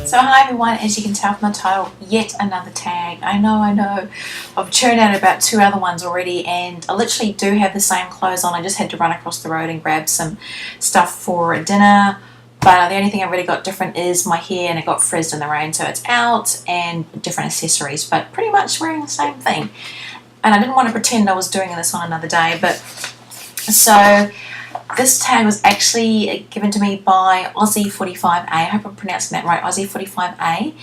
So hi everyone, as you can tell from the title, yet another tag. I know. I've churned out about 2 other ones already, and I literally do have the same clothes on. I just had to run across the road and grab some stuff for dinner. But the only thing I really got different is my hair, and it got frizzed in the rain, so it's out, and different accessories, but pretty much wearing the same thing. And I didn't want to pretend I was doing this on another day, but so this tag was actually given to me by Aussie45A. I hope I'm pronouncing that right, Aussie45A,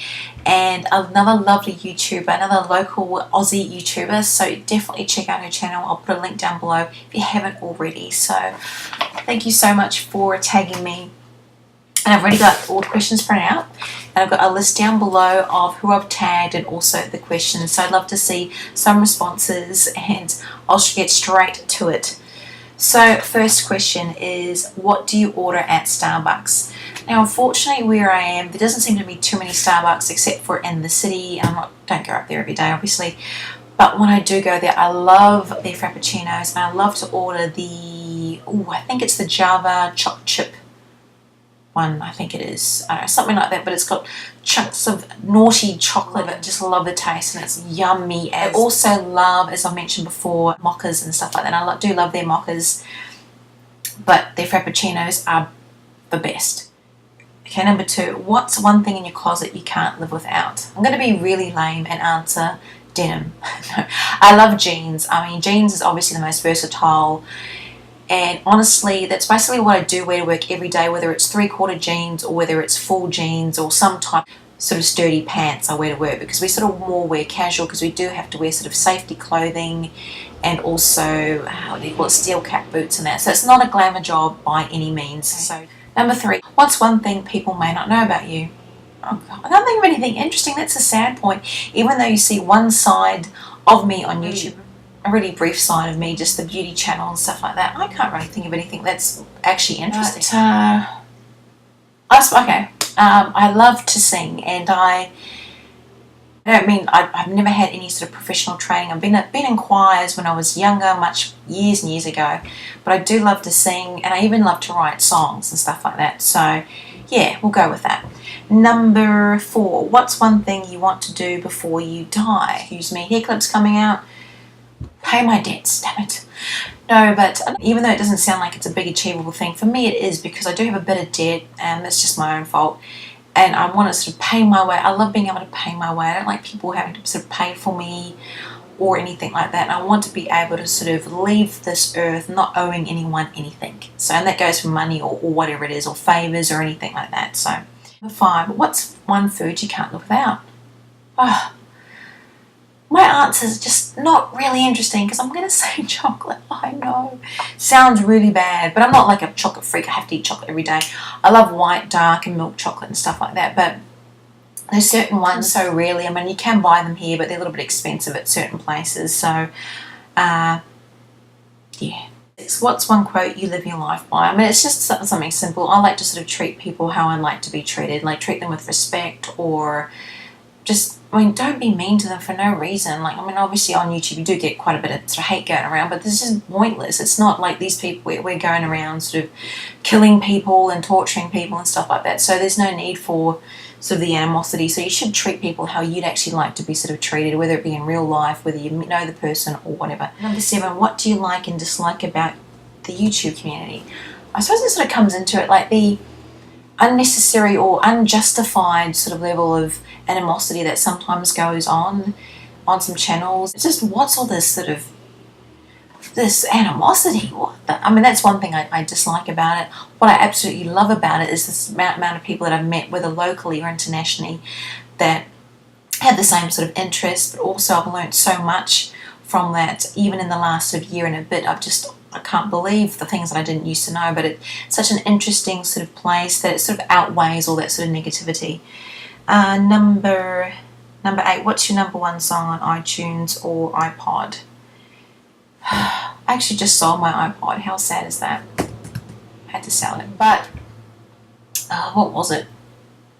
and another lovely YouTuber, another local Aussie YouTuber, so definitely check out her channel. I'll put a link down below if you haven't already. So thank you so much for tagging me. And I've already got all the questions printed out, and I've got a list down below of who I've tagged and also the questions. So I'd love to see some responses, and I'll get straight to it. So first question is, what do you order at Starbucks? Now unfortunately where I am, there doesn't seem to be too many Starbucks except for in the city. Don't go up there every day obviously, but when I do go there, I love their Frappuccinos, and I love to order the, I think it's the Java choc chip one, I think it is, I don't know, something like that, but it's got chunks of naughty chocolate. I just love the taste, and it's yummy. I also love, as I mentioned before, mochas and stuff like that. I do love their mochas, but their Frappuccinos are the best. Okay, number 2, what's one thing in your closet you can't live without? I'm going to be really lame and answer denim. No, I love jeans. I mean, jeans is obviously the most versatile, and honestly that's basically what I do wear to work every day, whether it's 3/4 jeans or whether it's full jeans or some type of sort of sturdy pants I wear to work, because we sort of more wear casual, because we do have to wear sort of safety clothing and also, how do you call it, steel cap boots and that. So it's not a glamour job by any means. So number 3, what's one thing people may not know about you? Oh God, I don't think of anything interesting. That's a sad point. Even though you see one side of me on YouTube, a really brief side of me, just the beauty channel and stuff like that, I can't really think of anything that's actually interesting. I love to sing, and I've never had any sort of professional training. I've been in choirs when I was younger, years and years ago, but I do love to sing, and I even love to write songs and stuff like that. So yeah, we'll go with that. Number 4, what's one thing you want to do before you die? Excuse me, hair clips coming out. Pay my debts, damn it. No, but even though it doesn't sound like it's a big achievable thing, for me it is, because I do have a bit of debt, and that's just my own fault, and I want to sort of pay my way. I love being able to pay my way. I don't like people having to sort of pay for me or anything like that, and I want to be able to sort of leave this earth not owing anyone anything. So, and that goes for money or whatever it is, or favours or anything like that. So number 5, what's one food you can't live without? My answer is just not really interesting, because I'm going to say chocolate. I know. Sounds really bad, but I'm not like a chocolate freak. I have to eat chocolate every day. I love white, dark, and milk chocolate and stuff like that, but there's certain ones so rarely. I mean, you can buy them here, but they're a little bit expensive at certain places. So, yeah. What's one quote you live your life by? I mean, it's just something simple. I like to sort of treat people how I like to be treated, like treat them with respect, or just, I mean, don't be mean to them for no reason. Like, I mean, obviously on YouTube you do get quite a bit of sort of hate going around, but this is pointless. It's not like these people, we're going around sort of killing people and torturing people and stuff like that. So there's no need for sort of the animosity. So you should treat people how you'd actually like to be sort of treated, whether it be in real life, whether you know the person or whatever. Number 7, what do you like and dislike about the YouTube community? I suppose it sort of comes into it, like the unnecessary or unjustified sort of level of animosity that sometimes goes on some channels. It's just, what's all this sort of this animosity? I mean, that's one thing I dislike about it. What I absolutely love about it is this amount of people that I've met, whether locally or internationally, that have the same sort of interests, but also I've learned so much from that. Even in the last sort of year and a bit, I can't believe the things that I didn't used to know, but it's such an interesting sort of place that it sort of outweighs all that sort of negativity. Number 8, what's your number 1 song on iTunes or iPod? I actually just sold my iPod. How sad is that? I had to sell it. But what was it?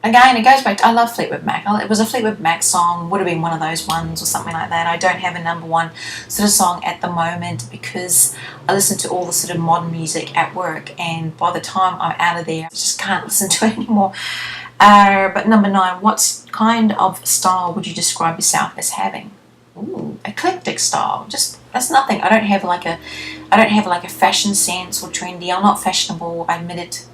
Again, it goes back to, I love Fleetwood Mac. It was a Fleetwood Mac song, would have been one of those ones or something like that. I don't have a number 1 sort of song at the moment, because I listen to all the sort of modern music at work, and by the time I'm out of there, I just can't listen to it anymore. But number 9, what kind of style would you describe yourself as having? Ooh, eclectic style. Just, that's nothing. I don't have like a fashion sense or trendy. I'm not fashionable, I admit it.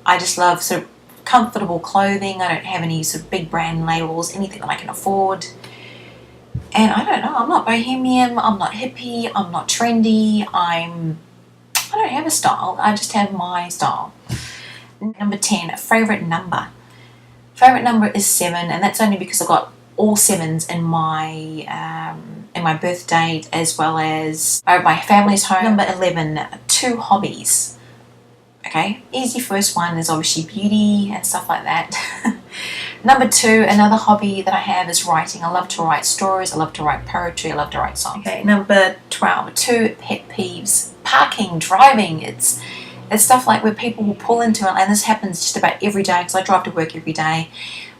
I just love sort of comfortable clothing. I don't have any sort of big brand labels, anything that I can afford. And I don't know, I'm not bohemian, I'm not hippie, I'm not trendy, I don't have a style, I just have my style. Number 10, favourite number. Favourite number is 7, and that's only because I've got all 7s in my birth date, as well as my family's home. Number 11, 2 hobbies. Okay, easy first one is obviously beauty and stuff like that. Number 2, another hobby that I have is writing. I love to write stories, I love to write poetry, I love to write songs. Okay, number 12, 2 pet peeves. Parking, driving, it's stuff like where people will pull into, and this happens just about every day because I drive to work every day,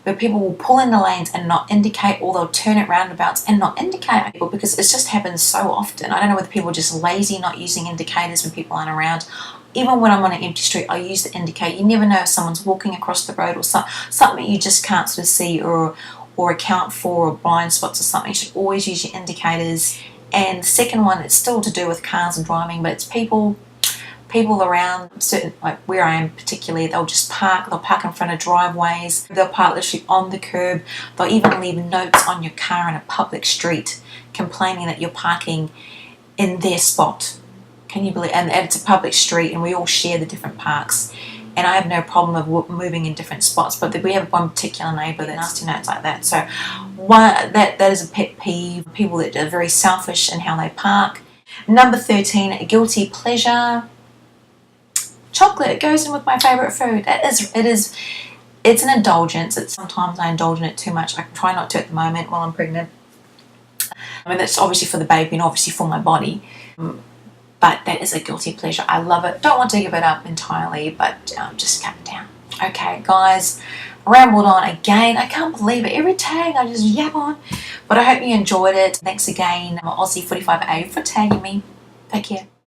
where people will pull in the lanes and not indicate, or they'll turn at roundabouts and not indicate people, because it just happens so often. I don't know whether people are just lazy, not using indicators when people aren't around. Even when I'm on an empty street, I use the indicator. You never know if someone's walking across the road or something you just can't sort of see or account for, or blind spots or something. You should always use your indicators. And the second one, it's still to do with cars and driving, but it's people around certain, like where I am particularly, they'll just park, they'll park in front of driveways, they'll park literally on the curb, they'll even leave notes on your car in a public street complaining that you're parking in their spot. Can you believe? And it's a public street and we all share the different parks, and I have no problem of moving in different spots, but we have one particular neighbour that nasty notes like that. So that is a pet peeve, people that are very selfish in how they park. Number 13, a guilty pleasure. Chocolate goes in with my favourite food. It's an indulgence. Sometimes I indulge in it too much. I try not to at the moment while I'm pregnant. I mean, that's obviously for the baby and obviously for my body. But that is a guilty pleasure. I love it. Don't want to give it up entirely, but just cut it down. Okay, guys, rambled on again. I can't believe it. Every tag I just yap on. But I hope you enjoyed it. Thanks again, Aussie4580, for tagging me. Take care.